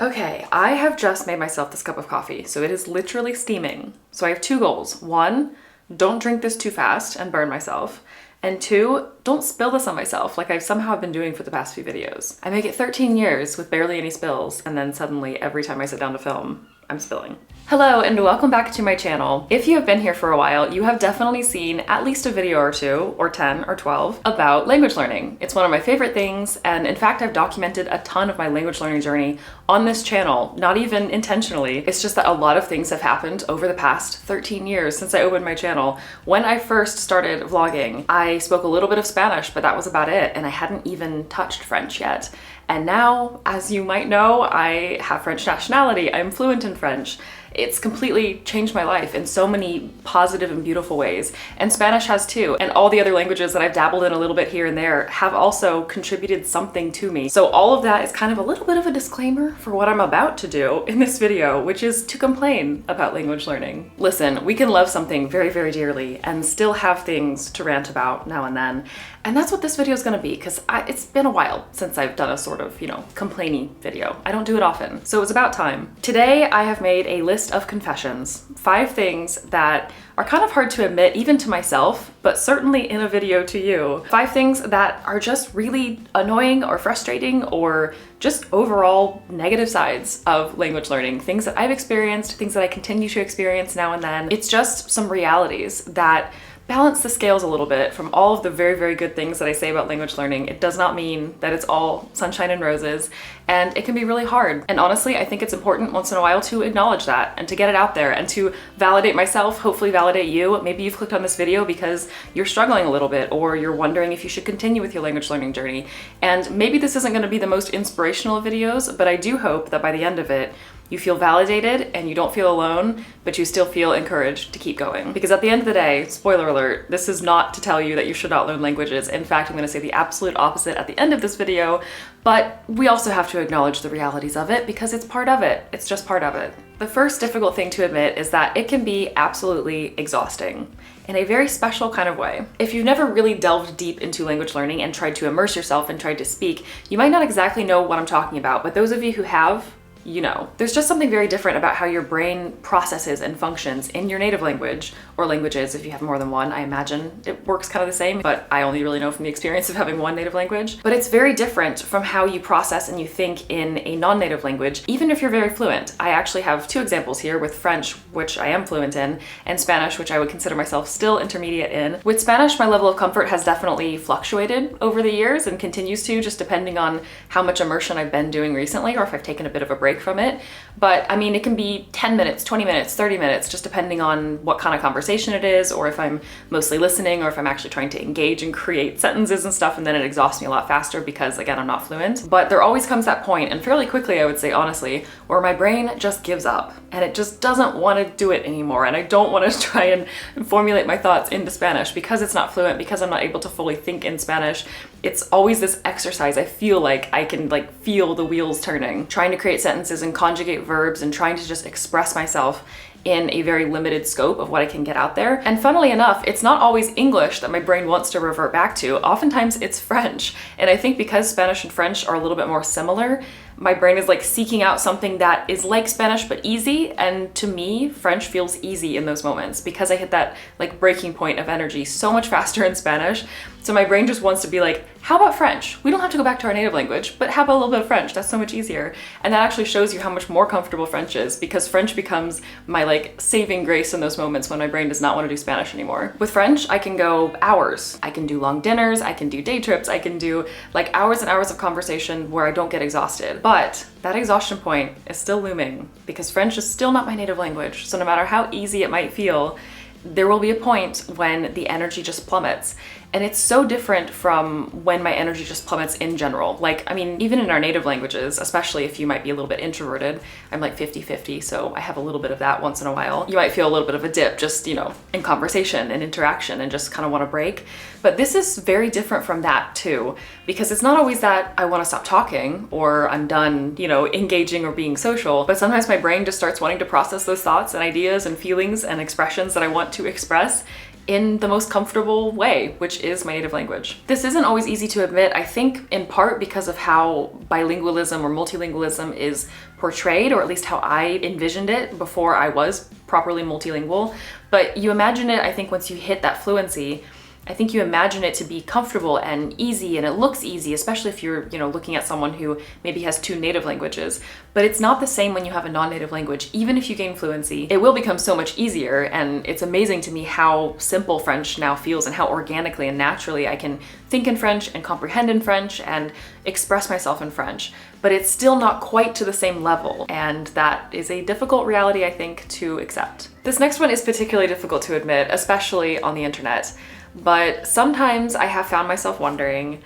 Okay, I have just made myself this cup of coffee, so it is literally steaming. So I have two goals. One, don't drink this too fast and burn myself. And two, don't spill this on myself like I've somehow been doing for the past few videos. I make it 13 years with barely any spills, and then suddenly every time I sit down to film, I'm spilling. Hello and welcome back to my channel. If you have been here for a while, you have definitely seen at least a video or two, or 10 or 12, about language learning. It's one of my favorite things, and in fact I've documented a ton of my language learning journey on this channel, not even intentionally. It's just that a lot of things have happened over the past 13 years since I opened my channel. When I first started vlogging, I spoke a little bit of Spanish, but that was about it, and I hadn't even touched French yet. And now, as you might know, I have French nationality. I'm fluent in French. It's completely changed my life in so many positive and beautiful ways. And Spanish has too. And all the other languages that I've dabbled in a little bit here and there have also contributed something to me. So all of that is kind of a little bit of a disclaimer for what I'm about to do in this video, which is to complain about language learning. Listen, we can love something very, very dearly and still have things to rant about now and then. And that's what this video is gonna be, because it's been a while since I've done a sort of, complaining video. I don't do it often, so it was about time. Today, I have made a list of confessions, 5 things that are kind of hard to admit even to myself, but certainly in a video to you. 5 things that are just really annoying or frustrating or just overall negative sides of language learning. Things that I've experienced, things that I continue to experience now and then. It's just some realities that balance the scales a little bit from all of the very, very good things that I say about language learning. It does not mean that it's all sunshine and roses, and it can be really hard. And honestly, I think it's important once in a while to acknowledge that and to get it out there and to validate myself, hopefully validate you. Maybe you've clicked on this video because you're struggling a little bit, or you're wondering if you should continue with your language learning journey. And maybe this isn't gonna be the most inspirational of videos, but I do hope that by the end of it, you feel validated and you don't feel alone, but you still feel encouraged to keep going. Because at the end of the day, spoiler alert, this is not to tell you that you should not learn languages. In fact, I'm gonna say the absolute opposite at the end of this video, but we also have to acknowledge the realities of it because it's part of it. It's just part of it. The first difficult thing to admit is that it can be absolutely exhausting in a very special kind of way. If you've never really delved deep into language learning and tried to immerse yourself and tried to speak, you might not exactly know what I'm talking about, but those of you who have, you know. There's just something very different about how your brain processes and functions in your native language, or languages if you have more than one. I imagine it works kind of the same, but I only really know from the experience of having one native language. But it's very different from how you process and you think in a non-native language, even if you're very fluent. I actually have 2 examples here with French, which I am fluent in, and Spanish, which I would consider myself still intermediate in. With Spanish, my level of comfort has definitely fluctuated over the years and continues to, just depending on how much immersion I've been doing recently or if I've taken a bit of a break from it. But I mean, it can be 10 minutes, 20 minutes, 30 minutes, just depending on what kind of conversation it is, or if I'm mostly listening, or if I'm actually trying to engage and create sentences and stuff, and then it exhausts me a lot faster because, again, I'm not fluent. But there always comes that point, and fairly quickly, I would say, honestly, where my brain just gives up, and it just doesn't want to do it anymore, and I don't want to try and formulate my thoughts into Spanish because it's not fluent, because I'm not able to fully think in Spanish. It's always this exercise. I feel like I can feel the wheels turning, trying to create sentences and conjugate verbs and trying to just express myself in a very limited scope of what I can get out there. And funnily enough, it's not always English that my brain wants to revert back to. Oftentimes it's French. And I think because Spanish and French are a little bit more similar, my brain is seeking out something that is like Spanish but easy, and to me, French feels easy in those moments because I hit that breaking point of energy so much faster in Spanish. So my brain just wants to be like, how about French? We don't have to go back to our native language, but how about a little bit of French? That's so much easier. And that actually shows you how much more comfortable French is, because French becomes my saving grace in those moments when my brain does not want to do Spanish anymore. With French, I can go hours. I can do long dinners, I can do day trips, I can do hours and hours of conversation where I don't get exhausted. But that exhaustion point is still looming because French is still not my native language. So no matter how easy it might feel, there will be a point when the energy just plummets. And it's so different from when my energy just plummets in general. I mean, even in our native languages, especially if you might be a little bit introverted, I'm 50-50, so I have a little bit of that once in a while. You might feel a little bit of a dip just, in conversation and interaction and just kind of want to break. But this is very different from that too, because it's not always that I want to stop talking or I'm done, engaging or being social, but sometimes my brain just starts wanting to process those thoughts and ideas and feelings and expressions that I want to express in the most comfortable way, which is my native language. This isn't always easy to admit, I think in part because of how bilingualism or multilingualism is portrayed, or at least how I envisioned it before I was properly multilingual. But you imagine it, I think once you hit that fluency, I think you imagine it to be comfortable and easy, and it looks easy, especially if you're, looking at someone who maybe has two native languages. But it's not the same when you have a non-native language. Even if you gain fluency, it will become so much easier, and it's amazing to me how simple French now feels and how organically and naturally I can think in French and comprehend in French and express myself in French. But it's still not quite to the same level, and that is a difficult reality, I think, to accept. This next one is particularly difficult to admit, especially on the internet. But sometimes I have found myself wondering,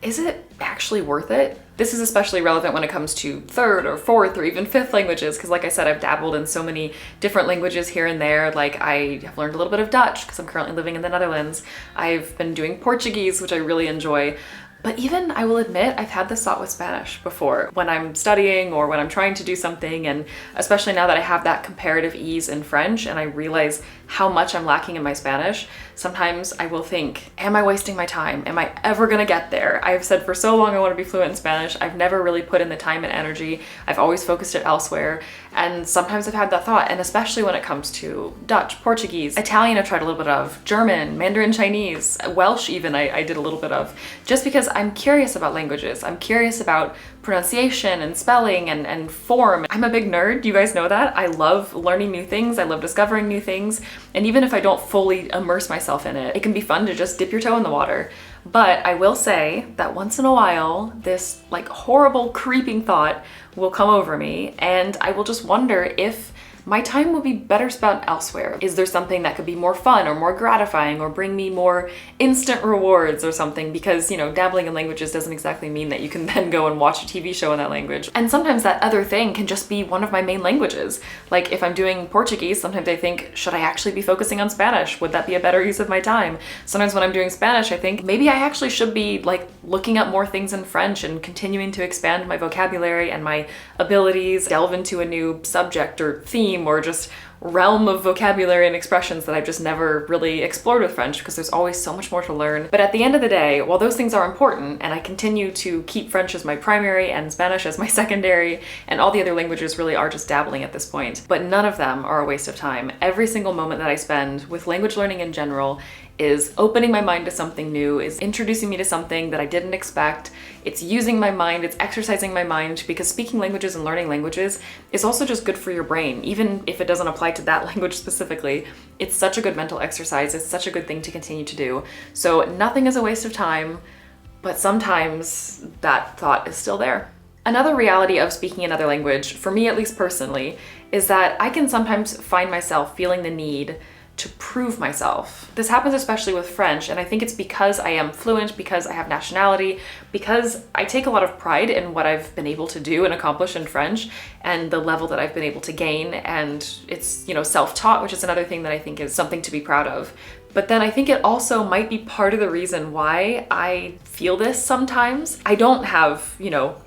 is it actually worth it? This is especially relevant when it comes to third or fourth or even fifth languages, because like I said, I've dabbled in so many different languages here and there. Like I have learned a little bit of Dutch because I'm currently living in the Netherlands. I've been doing Portuguese, which I really enjoy. But even, I will admit, I've had this thought with Spanish before when I'm studying or when I'm trying to do something, and especially now that I have that comparative ease in French and I realize how much I'm lacking in my Spanish, sometimes I will think, am I wasting my time? Am I ever gonna get there? I've said for so long I want to be fluent in Spanish. I've never really put in the time and energy. I've always focused it elsewhere. And sometimes I've had that thought, and especially when it comes to Dutch, Portuguese, Italian I've tried a little bit of, German, Mandarin Chinese, Welsh even I did a little bit of, just because I'm curious about languages. I'm curious about pronunciation and spelling and form. I'm a big nerd, you guys know that. I love learning new things, I love discovering new things, and even if I don't fully immerse myself in it, it can be fun to just dip your toe in the water. But I will say that once in a while, this like horrible creeping thought will come over me, and I will just wonder if my time will be better spent elsewhere. Is there something that could be more fun or more gratifying or bring me more instant rewards or something? Because, dabbling in languages doesn't exactly mean that you can then go and watch a TV show in that language. And sometimes that other thing can just be one of my main languages. Like if I'm doing Portuguese, sometimes I think, should I actually be focusing on Spanish? Would that be a better use of my time? Sometimes when I'm doing Spanish, I think maybe I actually should be like looking up more things in French and continuing to expand my vocabulary and my abilities, delve into a new subject or theme or just realm of vocabulary and expressions that I've just never really explored with French, because there's always so much more to learn. But at the end of the day, while those things are important, and I continue to keep French as my primary and Spanish as my secondary, and all the other languages really are just dabbling at this point, but none of them are a waste of time. Every single moment that I spend with language learning in general is opening my mind to something new, is introducing me to something that I didn't expect. It's using my mind, it's exercising my mind, because speaking languages and learning languages is also just good for your brain. Even if it doesn't apply to that language specifically, it's such a good mental exercise, it's such a good thing to continue to do. So nothing is a waste of time, but sometimes that thought is still there. Another reality of speaking another language, for me at least personally, is that I can sometimes find myself feeling the need to prove myself. This happens especially with French, and I think it's because I am fluent, because I have nationality, because I take a lot of pride in what I've been able to do and accomplish in French and the level that I've been able to gain, and it's, self-taught, which is another thing that I think is something to be proud of. But then I think it also might be part of the reason why I feel this sometimes. I don't have,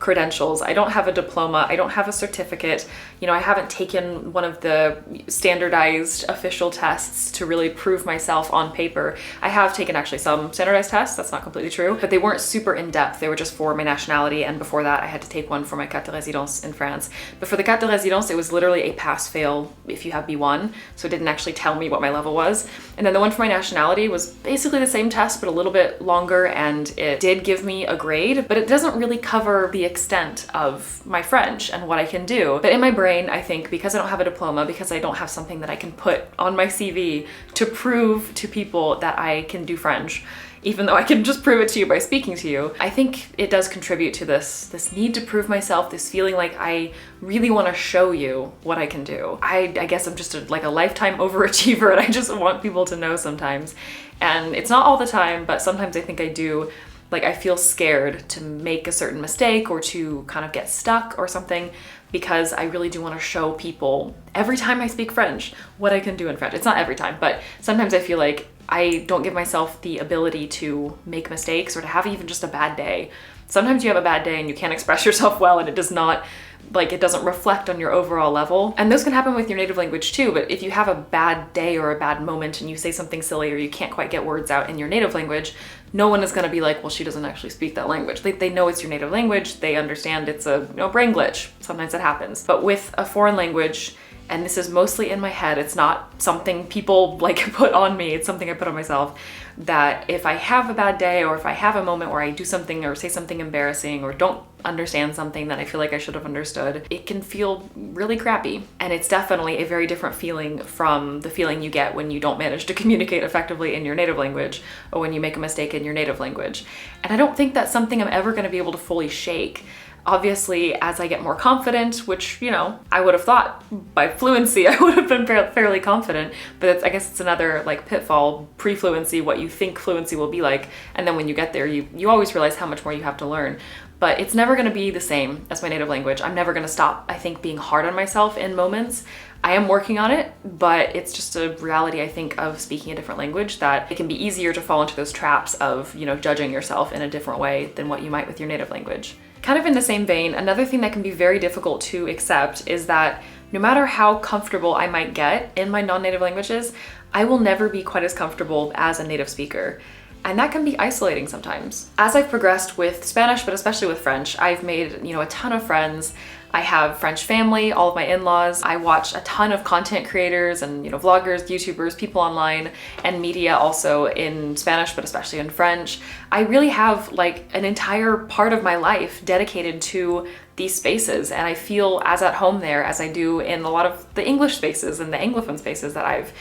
credentials. I don't have a diploma. I don't have a certificate. I haven't taken one of the standardized official tests to really prove myself on paper. I have taken actually some standardized tests. That's not completely true, but they weren't super in-depth. They were just for my nationality. And before that, I had to take one for my carte de résidence in France. But for the carte de résidence, it was literally a pass-fail if you have B1. So it didn't actually tell me what my level was. And then the one for my nationality was basically the same test, but a little bit longer, and it did give me a grade, but it doesn't really cover the extent of my French and what I can do. But in my brain, I think because I don't have a diploma, because I don't have something that I can put on my CV to prove to people that I can do French, even though I can just prove it to you by speaking to you, I think it does contribute to this need to prove myself, this feeling like I really want to show you what I can do. I guess I'm just like a lifetime overachiever, and I just want people to know sometimes. And it's not all the time, but sometimes I think I do. Like I feel scared to make a certain mistake or to kind of get stuck or something, because I really do want to show people every time I speak French what I can do in French. It's not every time, but sometimes I feel like I don't give myself the ability to make mistakes or to have even just a bad day. Sometimes you have a bad day and you can't express yourself well, and it doesn't reflect on your overall level. And those can happen with your native language too, but if you have a bad day or a bad moment and you say something silly or you can't quite get words out in your native language, no one is going to be like, well, she doesn't actually speak that language. They know it's your native language. They understand it's a brain glitch. Sometimes it happens. But with a foreign language, and this is mostly in my head, it's not something people put on me, it's something I put on myself, that if I have a bad day or if I have a moment where I do something or say something embarrassing or don't understand something that I feel like I should have understood, it can feel really crappy. And it's definitely a very different feeling from the feeling you get when you don't manage to communicate effectively in your native language or when you make a mistake in your native language. And I don't think that's something I'm ever going to be able to fully shake. Obviously, as I get more confident, which, I would have thought by fluency, I would have been fairly confident, but I guess it's another pitfall, pre-fluency, what you think fluency will be like. And then when you get there, you always realize how much more you have to learn. But it's never going to be the same as my native language. I'm never going to stop, I think, being hard on myself in moments. I am working on it, but it's just a reality, I think, of speaking a different language, that it can be easier to fall into those traps of, judging yourself in a different way than what you might with your native language. Kind of in the same vein, another thing that can be very difficult to accept is that no matter how comfortable I might get in my non-native languages, I will never be quite as comfortable as a native speaker. And that can be isolating sometimes. As I've progressed with Spanish, but especially with French, I've made, a ton of friends. I have French family, all of my in-laws. I watch a ton of content creators and, vloggers, YouTubers, people online, and media also in Spanish, but especially in French. I really have an entire part of my life dedicated to these spaces, and I feel as at home there as I do in a lot of the English spaces and the Anglophone spaces that I've,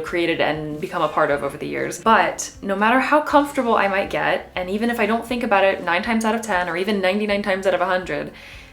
created and become a part of over the years. But no matter how comfortable I might get, and even if I don't think about it 9 times out of 10 or even 99 times out of 100,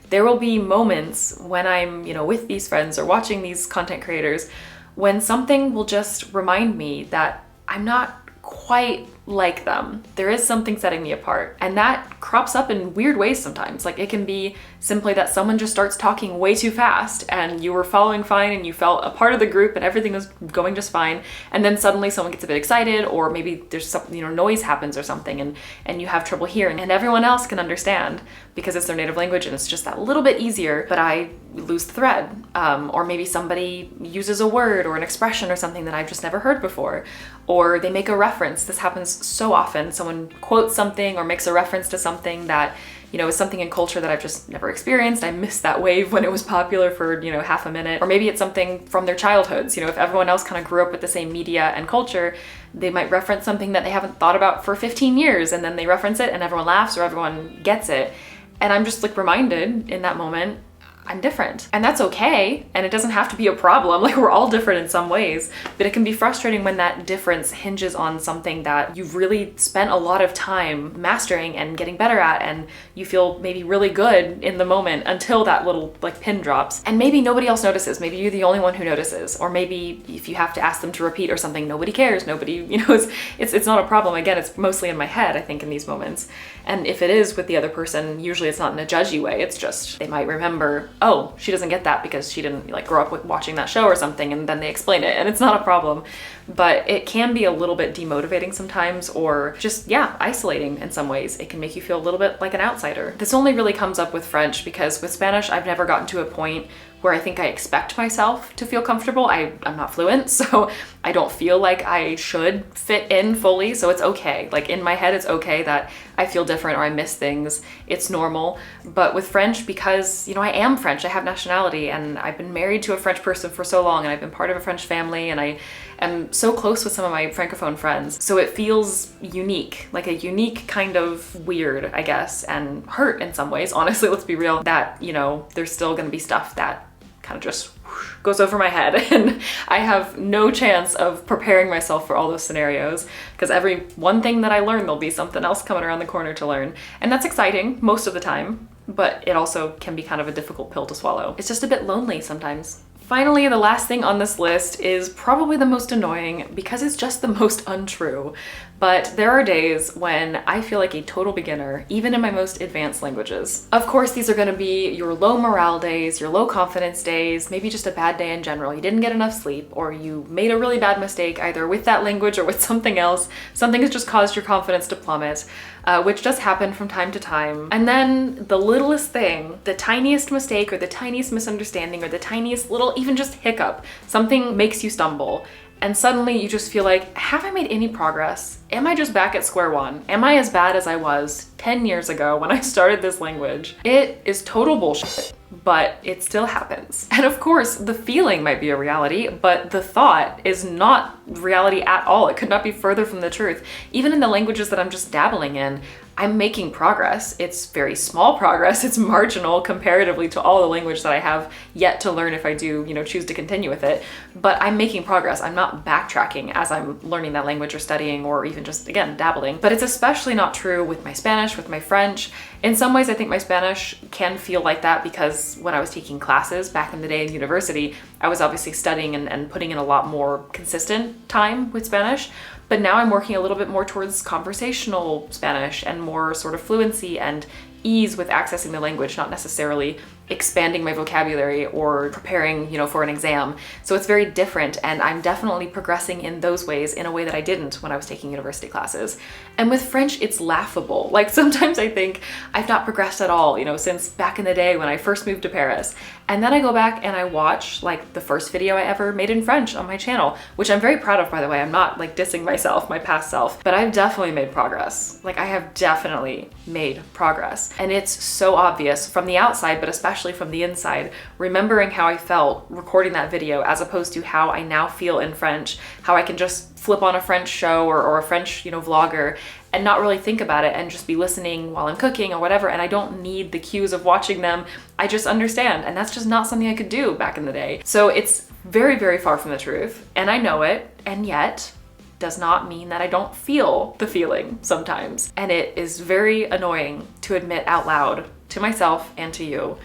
there will be moments when I'm, with these friends or watching these content creators when something will just remind me that I'm not quite like them. There is something setting me apart. And that crops up in weird ways sometimes. It can be simply that someone just starts talking way too fast and you were following fine and you felt a part of the group and everything was going just fine. And then suddenly someone gets a bit excited, or maybe there's some, noise happens or something and you have trouble hearing, and everyone else can understand because it's their native language and it's just that little bit easier, but I lose the thread. Or maybe somebody uses a word or an expression or something that I've just never heard before, or they make a reference. This happens so often. Someone quotes something or makes a reference to something that, is something in culture that I've just never experienced. I missed that wave when it was popular for, half a minute. Or maybe it's something from their childhoods. If everyone else kind of grew up with the same media and culture, they might reference something that they haven't thought about for 15 years, and then they reference it and everyone laughs or everyone gets it. And I'm just reminded in that moment, I'm different. And that's okay. And it doesn't have to be a problem. We're all different in some ways, but it can be frustrating when that difference hinges on something that you've really spent a lot of time mastering and getting better at, and you feel maybe really good in the moment until that little pin drops. And maybe nobody else notices. Maybe you're the only one who notices. Or maybe if you have to ask them to repeat or something, nobody cares. Nobody, it's not a problem. Again, it's mostly in my head, I think, in these moments. And if it is with the other person, usually it's not in a judgy way. It's just, they might remember, oh, she doesn't get that because she didn't grow up with watching that show or something, and then they explain it, and it's not a problem. But it can be a little bit demotivating sometimes, or just, isolating in some ways. It can make you feel a little bit like an outsider. This only really comes up with French, because with Spanish, I've never gotten to a point where I think I expect myself to feel comfortable. I'm not fluent, so I don't feel like I should fit in fully, so it's okay. In my head, it's okay that I feel different or I miss things. It's normal. But with French, because, I am French, I have nationality, and I've been married to a French person for so long, and I've been part of a French family, and I am so close with some of my Francophone friends. So it feels unique, a unique kind of weird, I guess, and hurt in some ways. Honestly, let's be real, that, there's still gonna be stuff that kind of just goes over my head, and I have no chance of preparing myself for all those scenarios, because every one thing that I learn, there'll be something else coming around the corner to learn. And that's exciting most of the time, but it also can be kind of a difficult pill to swallow. It's just a bit lonely sometimes. Finally, the last thing on this list is probably the most annoying because it's just the most untrue. But there are days when I feel like a total beginner, even in my most advanced languages. Of course, these are gonna be your low morale days, your low confidence days, maybe just a bad day in general. You didn't get enough sleep, or you made a really bad mistake either with that language or with something else. Something has just caused your confidence to plummet, which does happen from time to time. And then the littlest thing, the tiniest mistake or the tiniest misunderstanding or the tiniest little, even just hiccup, something makes you stumble. And suddenly you just feel like, have I made any progress? Am I just back at square one? Am I as bad as I was 10 years ago when I started this language? It is total bullshit, but it still happens. And of course, the feeling might be a reality, but the thought is not reality at all. It could not be further from the truth. Even in the languages that I'm just dabbling in, I'm making progress. It's very small progress. It's marginal comparatively to all the language that I have yet to learn if I do, choose to continue with it. But I'm making progress. I'm not backtracking as I'm learning that language or studying or even just, again, dabbling. But it's especially not true with my Spanish, with my French. In some ways, I think my Spanish can feel like that because when I was taking classes back in the day in university, I was obviously studying and putting in a lot more consistent time with Spanish. But now I'm working a little bit more towards conversational Spanish and more sort of fluency and ease with accessing the language, not necessarily expanding my vocabulary or preparing, for an exam. So it's very different, and I'm definitely progressing in those ways in a way that I didn't when I was taking university classes. And with French, it's laughable. Like sometimes I think I've not progressed at all, since back in the day when I first moved to Paris. And then I go back and I watch like the first video I ever made in French on my channel, which I'm very proud of, by the way. I'm not like dissing myself, my past self, but I've definitely made progress. Like I have definitely made progress. And it's so obvious from the outside, but especially from the inside, remembering how I felt recording that video as opposed to how I now feel in French, how I can just flip on a French show or a French, vlogger and not really think about it and just be listening while I'm cooking or whatever. And I don't need the cues of watching them. I just understand. And that's just not something I could do back in the day. So it's very, very far from the truth. And I know it. And yet does not mean that I don't feel the feeling sometimes. And it is very annoying to admit out loud to myself and to you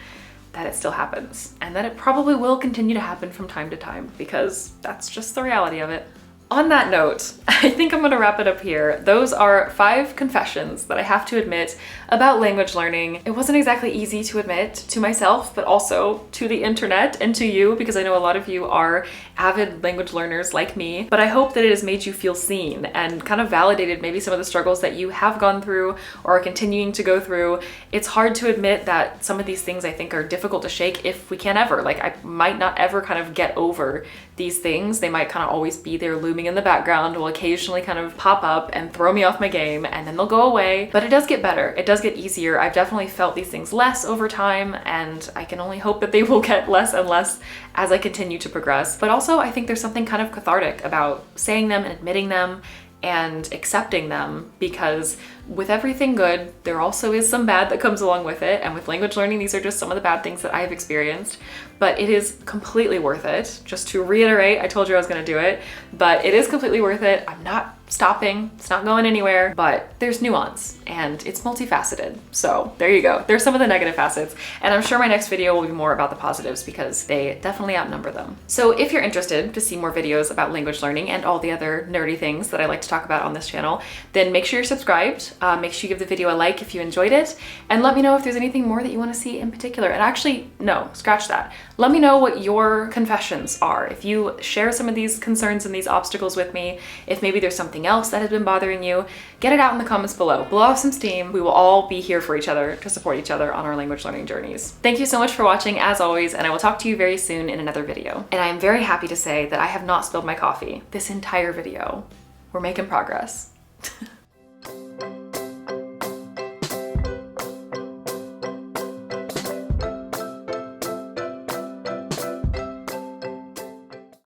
that it still happens and that it probably will continue to happen from time to time because that's just the reality of it. On that note, I think I'm gonna wrap it up here. Those are 5 confessions that I have to admit about language learning. It wasn't exactly easy to admit to myself, but also to the internet and to you, because I know a lot of you are avid language learners like me, but I hope that it has made you feel seen and kind of validated maybe some of the struggles that you have gone through or are continuing to go through. It's hard to admit that some of these things I think are difficult to shake if we can't ever. Like I might not ever kind of get over these things. They might kind of always be there looming in the background, will occasionally kind of pop up and throw me off my game, and then they'll go away. But it does get better. It does get easier. I've definitely felt these things less over time, and I can only hope that they will get less and less as I continue to progress. But also I think there's something kind of cathartic about saying them and admitting them and accepting them, because with everything good, there also is some bad that comes along with it. And with language learning, these are just some of the bad things that I've experienced, but it is completely worth it. Just to reiterate, I told you I was gonna do it, but it is completely worth it. I'm not stopping, it's not going anywhere, but there's nuance and it's multifaceted. So there you go. There's some of the negative facets, and I'm sure my next video will be more about the positives because they definitely outnumber them. So if you're interested to see more videos about language learning and all the other nerdy things that I like to talk about on this channel, then make sure you're subscribed. Make sure you give the video a like if you enjoyed it, and let me know if there's anything more that you want to see in particular. And actually, no, scratch that. Let me know what your confessions are. If you share some of these concerns and these obstacles with me, if maybe there's something else that has been bothering you, get it out in the comments below. Blow off some steam. We will all be here for each other to support each other on our language learning journeys. Thank you so much for watching as always, and I will talk to you very soon in another video. And I am very happy to say that I have not spilled my coffee this entire video. We're making progress.